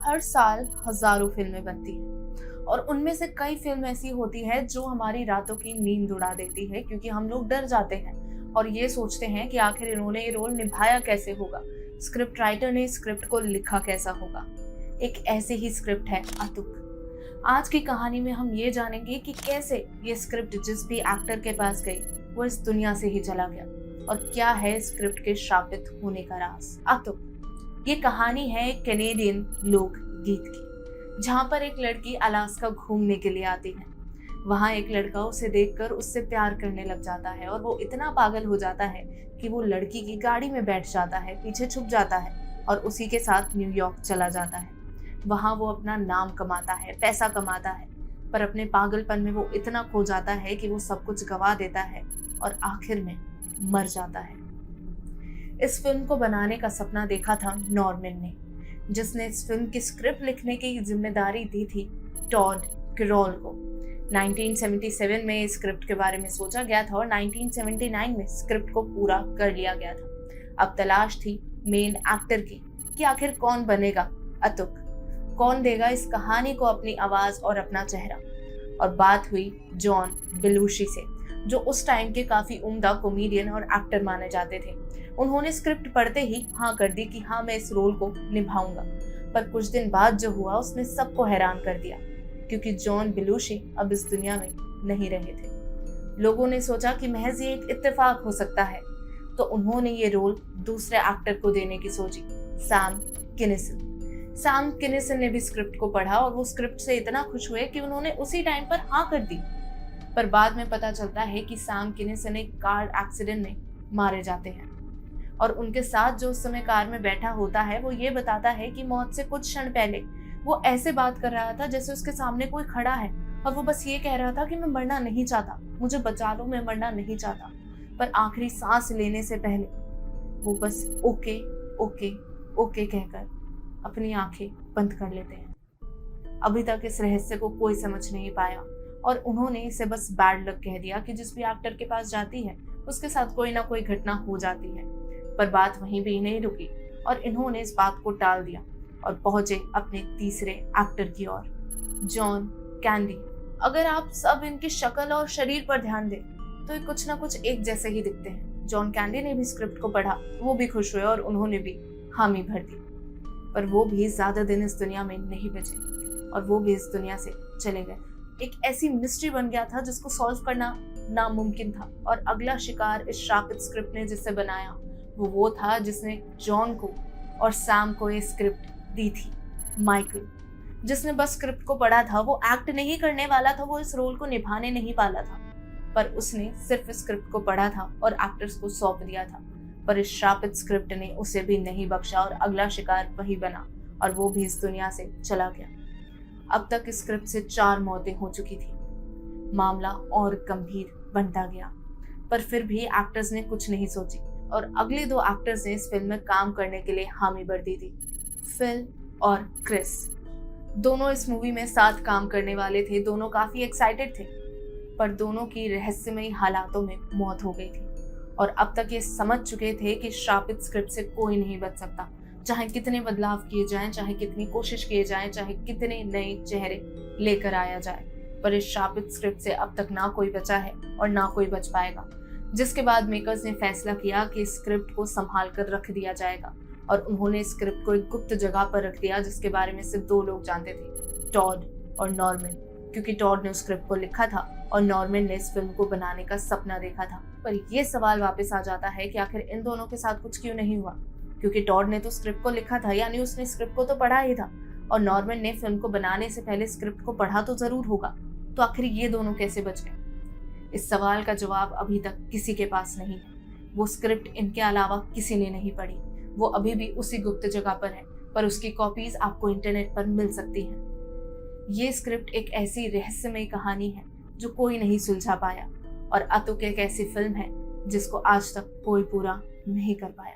हर साल हजारों फिल्में बनती हैं और उनमें से कई फिल्म ऐसी होती है जो हमारी रातों की नींद उड़ा देती है, क्योंकि हम लोग डर जाते हैं और ये सोचते हैं कि आखिर इन्होंने ये रोल निभाया कैसे होगा, स्क्रिप्ट राइटर ने स्क्रिप्ट को लिखा कैसा होगा। एक ऐसी ही स्क्रिप्ट है अतुक। आज की कहानी में हम ये जानेंगे कि कैसे ये स्क्रिप्ट जिस भी एक्टर के पास गई वो इस दुनिया से ही चला गया और क्या है स्क्रिप्ट के श्रापित होने का राज। अतुक ये कहानी है एक कैनेडियन लोक गीत की, जहाँ पर एक लड़की अलास्का घूमने के लिए आती है। वहाँ एक लड़का उसे देखकर उससे प्यार करने लग जाता है और वो इतना पागल हो जाता है कि वो लड़की की गाड़ी में बैठ जाता है, पीछे छुप जाता है और उसी के साथ न्यूयॉर्क चला जाता है। वहाँ वो अपना नाम कमाता है, पैसा कमाता है, पर अपने पागलपन में वो इतना खो जाता है कि वो सब कुछ गवा देता है और आखिर में मर जाता है। इस फिल्म को बनाने का सपना देखा था नॉर्मन ने, जिसने इस फिल्म की स्क्रिप्ट लिखने की जिम्मेदारी दी थी टॉड किरोल को। 1977 में इस स्क्रिप्ट के बारे में सोचा गया था और 1979 में स्क्रिप्ट को पूरा कर लिया गया था। अब तलाश थी मेन एक्टर की कि आखिर कौन बनेगा अतुक, कौन देगा इस कहानी को अपनी आवाज और अपना चेहरा। और बात हुई जॉन बेलुशी से, जो उस टाइम के काफी उम्दा कॉमेडियन और एक्टर माने जाते थे। उन्होंने स्क्रिप्ट पढ़ते ही हाँ कर दी कि हाँ मैं इस रोल को निभाऊंगा। पर कुछ दिन बाद जो हुआ उसने सबको हैरान कर दिया, क्योंकि जॉन बेलुशी अब इस दुनिया में नहीं रहे थे। लोगों ने सोचा कि महज ये एक इत्तेफाक हो सकता है, तो उन्होंने ये रोल दूसरे एक्टर को देने की सोची, सैम किनिसन। सैम किनिसन ने भी स्क्रिप्ट को पढ़ा और वो स्क्रिप्ट से इतना खुश हुए कि उन्होंने उसी टाइम पर हाँ कर दी। पर बाद में पता चलता है कि सैम किनिसन एक कार एक्सीडेंट में मारे जाते हैं और उनके साथ जो उस समय कार में बैठा होता है वो ये बताता है कि मौत से कुछ क्षण पहले वो ऐसे बात कर रहा था जैसे उसके सामने कोई खड़ा है और वो बस ये कह रहा था कि मैं मरना नहीं चाहता, मुझे बचा लो, मैं मरना नहीं चाहता। पर आखिरी सांस लेने से पहले वो बस ओके ओके ओके कहकर अपनी आंखें बंद कर लेते हैं। अभी तक इस रहस्य को कोई समझ नहीं पाया और उन्होंने इसे बस बैड लक कह दिया कि जिस भी एक्टर के पास जाती है उसके साथ कोई ना कोई घटना हो जाती है। पर बात वहीं भी नहीं रुकी और इन्होंने इस बात को टाल दिया और पहुंचे अपने तीसरे एक्टर की ओर, जॉन कैंडी। अगर आप सब इनकी शक्ल और शरीर पर ध्यान दें तो ये कुछ ना कुछ एक जैसे ही दिखते हैं। जॉन कैंडी ने भी स्क्रिप्ट को पढ़ा, वो भी खुश हुए और उन्होंने भी हामी भर दी। पर वो भी ज्यादा दिन इस दुनिया में नहीं बचे और वो भी इस दुनिया से चले गए। एक ऐसी मिस्ट्री बन गया था जिसको सॉल्व करना नामुमकिन था और अगला शिकार इस श्रापित स्क्रिप्ट ने जिसे बनाया वो था जिसने जॉन को और सैम को ये स्क्रिप्ट दी थी, माइकल। जिसने बस स्क्रिप्ट को पढ़ा था, वो एक्ट नहीं करने वाला था, वो इस रोल को निभाने नहीं पाला था, पर उसने सिर्फ स्क्रिप्ट को पढ़ा था और एक्टर्स को सौंप दिया था। पर इस श्रापित स्क्रिप्ट ने उसे भी नहीं बख्शा और अगला शिकार वही बना और वो भी इस दुनिया से चला गया। अब तक इस स्क्रिप्ट से 4 मौतें हो चुकी थी। मामला और गंभीर बनता गया, पर फिर भी एक्टर्स ने कुछ नहीं सोची और अगले 2 एक्टर्स ने इस फिल्म में काम करने के लिए हामी भर दी थी, फिल और क्रिस। दोनों इस मूवी में साथ काम करने वाले थे, दोनों काफी एक्साइटेड थे, पर दोनों की रहस्यमयी हालातों में मौत हो गई थी और अब तक ये समझ चुके थे कि श्रापित स्क्रिप्ट से कोई नहीं बच सकता। चाहे कितने बदलाव किए जाएं, चाहे कितनी कोशिश किए जाएं, चाहे कितने नए चेहरे लेकर आया जाए, पर इस श्रापित स्क्रिप्ट से अब तक ना कोई बचा है और ना कोई बच पाएगा। जिसके बाद मेकर्स ने फैसला किया कि स्क्रिप्ट को संभाल कर रख दिया जाएगा और उन्होंने स्क्रिप्ट को एक गुप्त जगह पर रख दिया जिसके बारे में सिर्फ 2 लोग जानते थे, टॉड और नॉर्मन, क्योंकि टॉड ने उस स्क्रिप्ट को लिखा था और नॉर्मन ने इस फिल्म को बनाने का सपना देखा था। पर यह सवाल वापस आ जाता है कि आखिर इन दोनों के साथ कुछ क्यों नहीं हुआ, क्योंकि टॉड ने तो स्क्रिप्ट को लिखा था, यानी उसने स्क्रिप्ट को तो पढ़ा ही था, और नॉर्मन ने फिल्म को बनाने से पहले स्क्रिप्ट को पढ़ा तो जरूर होगा। तो आखिर ये दोनों कैसे बच गए? इस सवाल का जवाब अभी तक किसी के पास नहीं है। वो स्क्रिप्ट इनके अलावा किसी ने नहीं पढ़ी, वो अभी भी उसी गुप्त जगह पर है, पर उसकी कॉपीज आपको इंटरनेट पर मिल सकती हैं। ये स्क्रिप्ट एक ऐसी रहस्यमयी कहानी है जो कोई नहीं सुलझा पाया और अतुक एक ऐसी फिल्म है जिसको आज तक कोई पूरा नहीं कर पाया।